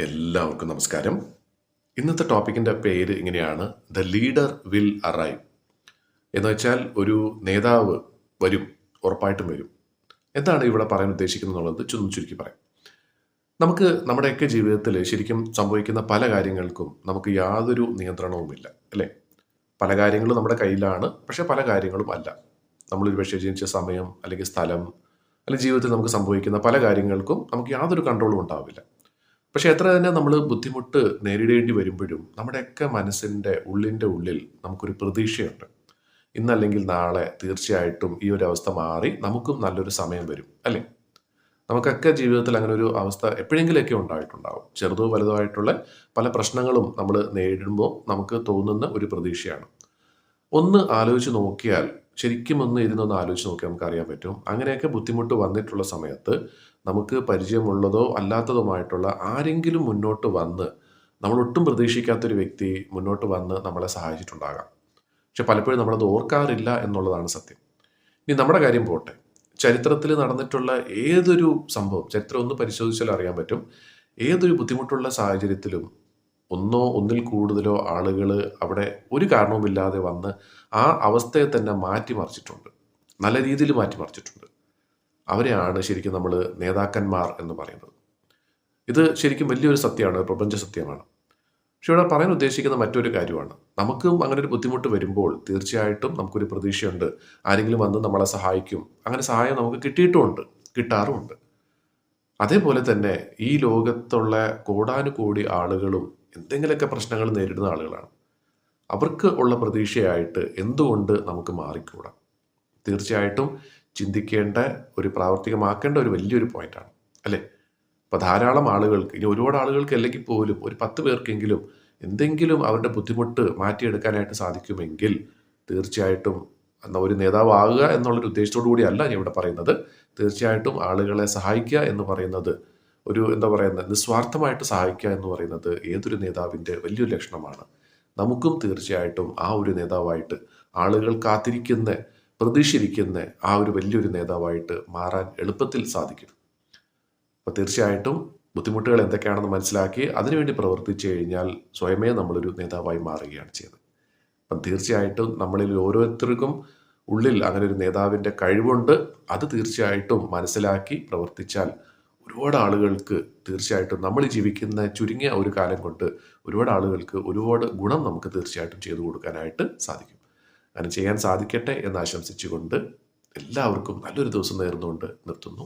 എല്ലാവർക്കും നമസ്കാരം. ഇന്നത്തെ ടോപ്പിക്കിൻ്റെ പേര് ഇങ്ങനെയാണ്: ദ ലീഡർ വിൽ അറൈവ്. എന്ന് വെച്ചാൽ ഒരു നേതാവ് വരും, ഉറപ്പായിട്ടും വരും. എന്താണ് ഇവിടെ പറയാൻ ഉദ്ദേശിക്കുന്നത് എന്നുള്ളത് ചുരുക്കി പറയാം. നമുക്ക് നമ്മുടെയൊക്കെ ജീവിതത്തിൽ ശരിക്കും സംഭവിക്കുന്ന പല കാര്യങ്ങൾക്കും നമുക്ക് യാതൊരു നിയന്ത്രണവുമില്ല, അല്ലേ? പല കാര്യങ്ങളും നമ്മുടെ കയ്യിലാണ്, പക്ഷേ പല കാര്യങ്ങളും അല്ല. നമ്മളൊരു പക്ഷേ ജനിച്ച സമയം, അല്ലെങ്കിൽ സ്ഥലം, അല്ലെങ്കിൽ ജീവിതത്തിൽ നമുക്ക് സംഭവിക്കുന്ന പല കാര്യങ്ങൾക്കും നമുക്ക് യാതൊരു കൺട്രോളും ഉണ്ടാവില്ല. പക്ഷെ എത്ര തന്നെ നമ്മൾ ബുദ്ധിമുട്ട് നേരിടേണ്ടി വരുമ്പോഴും നമ്മുടെയൊക്കെ മനസ്സിൻ്റെ ഉള്ളിൽ നമുക്കൊരു പ്രതീക്ഷയുണ്ട്. ഇന്നല്ലെങ്കിൽ നാളെ തീർച്ചയായിട്ടും ഈ ഒരു അവസ്ഥ മാറി നമുക്കും നല്ലൊരു സമയം വരും, അല്ലേ? നമുക്കൊക്കെ ജീവിതത്തിൽ അങ്ങനെ ഒരു അവസ്ഥ എപ്പോഴെങ്കിലുമൊക്കെ ഉണ്ടായിട്ടുണ്ടാവും. ചെറുതോ വലുതോ ആയിട്ടുള്ള പല പ്രശ്നങ്ങളും നമ്മൾ നേരിടുമ്പോൾ നമുക്ക് തോന്നുന്ന ഒരു പ്രതീക്ഷയാണ്. ഒന്ന് ആലോചിച്ച് നോക്കിയാൽ, ശരിക്കും ഇരുന്നൊന്ന് ആലോചിച്ച് നോക്കിയാൽ നമുക്ക് അറിയാൻ പറ്റും, അങ്ങനെയൊക്കെ ബുദ്ധിമുട്ട് വന്നിട്ടുള്ള സമയത്ത് നമുക്ക് പരിചയമുള്ളതോ അല്ലാത്തതുമായിട്ടുള്ള ആരെങ്കിലും മുന്നോട്ട് വന്ന്, നമ്മൾ ഒട്ടും പ്രതീക്ഷിക്കാത്തൊരു വ്യക്തി മുന്നോട്ട് വന്ന് നമ്മളെ സഹായിച്ചിട്ടുണ്ടാകാം. പക്ഷെ പലപ്പോഴും നമ്മളത് ഓർക്കാറില്ല എന്നുള്ളതാണ് സത്യം. ഇനി നമ്മുടെ കാര്യം പോട്ടെ, ചരിത്രത്തിൽ നടന്നിട്ടുള്ള ഏതൊരു സംഭവം, ചരിത്രം ഒന്ന് പരിശോധിച്ചാൽ അറിയാൻ പറ്റും, ഏതൊരു ബുദ്ധിമുട്ടുള്ള സാഹചര്യത്തിലും ഒന്നിൽ കൂടുതലോ ആളുകൾ അവിടെ ഒരു കാരണവുമില്ലാതെ വന്ന് ആ അവസ്ഥയെ തന്നെ മാറ്റിമറിച്ചിട്ടുണ്ട്, നല്ല രീതിയിൽ മാറ്റിമറിച്ചിട്ടുണ്ട്. അവരെയാണ് ശരിക്കും നമ്മൾ നേതാക്കന്മാർ എന്ന് പറയുന്നത്. ഇത് ശരിക്കും വലിയൊരു സത്യമാണ്, പ്രപഞ്ച സത്യമാണ്. പക്ഷെ ഇവിടെ പറയാൻ ഉദ്ദേശിക്കുന്ന മറ്റൊരു കാര്യമാണ്, നമുക്കും അങ്ങനെ ഒരു ബുദ്ധിമുട്ട് വരുമ്പോൾ തീർച്ചയായിട്ടും നമുക്കൊരു പ്രതീക്ഷയുണ്ട്, ആരെങ്കിലും വന്ന് നമ്മളെ സഹായിക്കും. അങ്ങനെ സഹായം നമുക്ക് കിട്ടാറുമുണ്ട്. അതേപോലെ തന്നെ ഈ ലോകത്തുള്ള കോടാനുകോടി ആളുകളും എന്തെങ്കിലുമൊക്കെ പ്രശ്നങ്ങൾ നേരിടുന്ന ആളുകളാണ്. അവർക്ക് ഉള്ള പ്രതീക്ഷയായിട്ട് എന്തുകൊണ്ട് നമുക്ക് മാറിക്കൂടാ? തീർച്ചയായിട്ടും ചിന്തിക്കേണ്ട, ഒരു പ്രാവർത്തികമാക്കേണ്ട ഒരു വലിയൊരു പോയിന്റാണ്, അല്ലേ? അപ്പോൾ ധാരാളം ആളുകൾക്ക്, ഇനി ഒരുപാട് ആളുകൾക്ക് അല്ലെങ്കിൽ പോലും ഒരു 10 പേർക്കെങ്കിലും എന്തെങ്കിലും അവരുടെ ബുദ്ധിമുട്ട് മാറ്റിയെടുക്കാനായിട്ട് സാധിക്കുമെങ്കിൽ തീർച്ചയായിട്ടും ഒരു നേതാവാകുക എന്നുള്ളൊരു ഉദ്ദേശത്തോടു കൂടിയല്ല ഞാൻ ഇവിടെ പറയുന്നത്. തീർച്ചയായിട്ടും ആളുകളെ സഹായിക്കുക എന്ന് പറയുന്നത്, ഒരു നിസ്വാർത്ഥമായിട്ട് സഹായിക്കുക എന്ന് പറയുന്നത് ഏതൊരു നേതാവിൻ്റെ വലിയൊരു ലക്ഷണമാണ്. നമുക്കും തീർച്ചയായിട്ടും ആ ഒരു നേതാവായിട്ട്, ആളുകൾ കാത്തിരിക്കുന്ന, പ്രതീക്ഷിച്ചിരിക്കുന്ന ആ ഒരു വലിയൊരു നേതാവായിട്ട് മാറാൻ എളുപ്പത്തിൽ സാധിക്കും. അപ്പോൾ തീർച്ചയായിട്ടും ബുദ്ധിമുട്ടുകൾ എന്തൊക്കെയാണെന്ന് മനസ്സിലാക്കി അതിനുവേണ്ടി പ്രവർത്തിച്ചു കഴിഞ്ഞാൽ സ്വയമേ നമ്മളൊരു നേതാവായി മാറുകയാണ് ചെയ്യുന്നത്. അപ്പം തീർച്ചയായിട്ടും നമ്മളിൽ ഓരോരുത്തർക്കും ഉള്ളിൽ അങ്ങനെ ഒരു നേതാവിൻ്റെ കഴിവുണ്ട്. അത് തീർച്ചയായിട്ടും മനസ്സിലാക്കി പ്രവർത്തിച്ചാൽ ഒരുപാട് ആളുകൾക്ക്, തീർച്ചയായിട്ടും നമ്മൾ ജീവിക്കുന്ന ചുരുങ്ങിയ ഒരു കാലം കൊണ്ട് ഒരുപാട് ആളുകൾക്ക് ഒരുപാട് ഗുണം നമുക്ക് തീർച്ചയായിട്ടും ചെയ്തു കൊടുക്കാനായിട്ട് സാധിക്കും. അങ്ങനെ ചെയ്യാൻ സാധിക്കട്ടെ എന്ന് ആശംസിച്ചുകൊണ്ട് എല്ലാവർക്കും നല്ലൊരു ദിവസം നേർന്നുകൊണ്ട് നിർത്തുന്നു.